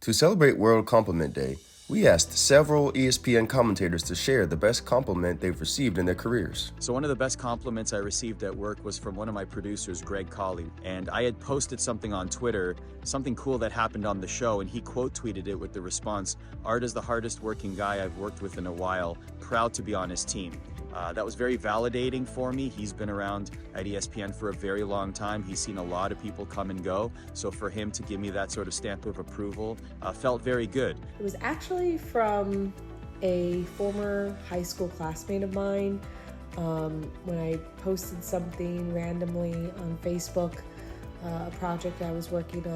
To celebrate World Compliment Day, we asked several ESPN commentators to share the best compliment they've received in their careers. So one of the best compliments I received at work was from one of my producers, Greg Colley. And I had posted something on Twitter, something cool that happened on the show, and he quote tweeted it with the response, "Art is the hardest working guy I've worked with in a while, proud to be on his team." That was very validating for me. He's been around at ESPN for a very long time. He's seen a lot of people come and go. So for him to give me that sort of stamp of approval felt very good. It was actually from a former high school classmate of mine. When I posted something randomly on Facebook, a project I was working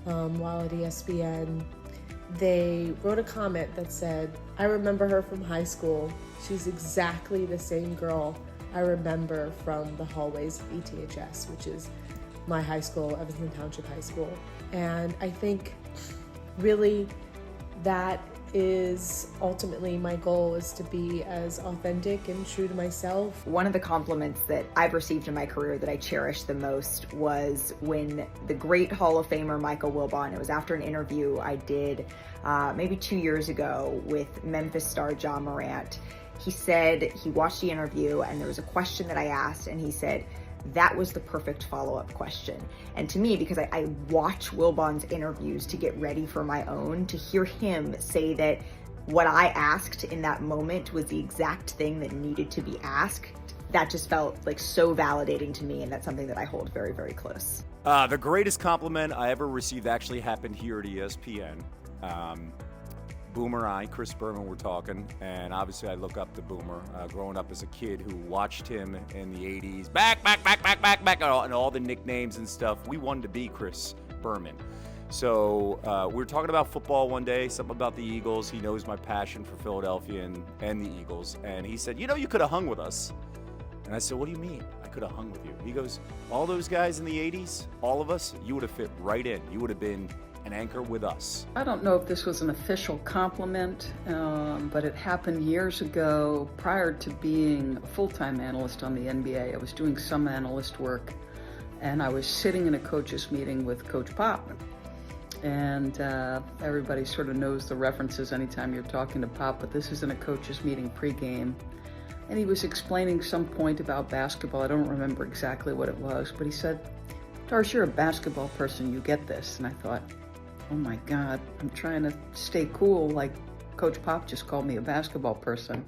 on while at ESPN, they wrote a comment that said, "I remember her from high school. She's exactly the same girl I remember from the hallways of ETHS," which is my high school, Evanston Township High School. And I think really that is ultimately my goal, is to be as authentic and true to myself. One of the compliments that I've received in my career that I cherish the most was when the great Hall of Famer Michael Wilbon, it was after an interview I did maybe 2 years ago with Memphis star John Morant. He said he watched the interview and there was a question that I asked, and he said, "That was the perfect follow-up question." And to me, because I watch Wilbon's interviews to get ready for my own, to hear him say that what I asked in that moment was the exact thing that needed to be asked, that just felt like so validating to me, and that's something that I hold very, very close. The greatest compliment I ever received actually happened here at ESPN. Boomer, Chris Berman, we're talking, and obviously I look up to Boomer. Growing up as a kid who watched him in the 80s, back, and all the nicknames and stuff, we wanted to be Chris Berman. So we were talking about football one day, something about the Eagles. He knows my passion for Philadelphia and the Eagles, and he said, "You know, you could have hung with us." And I said, "What do you mean I could have hung with you?" He goes, "All those guys in the 80s, all of us, you would have fit right in. You would have been an anchor with us." I don't know if this was an official compliment, but it happened years ago prior to being a full-time analyst on the NBA. I was doing some analyst work, and I was sitting in a coaches meeting with Coach Pop. And everybody sort of knows the references anytime you're talking to Pop, but this is in a coaches meeting pregame. And he was explaining some point about basketball. I don't remember exactly what it was, but he said, "Darce, you're a basketball person, you get this." And I thought, oh my God, I'm trying to stay cool, like Coach Pop just called me a basketball person.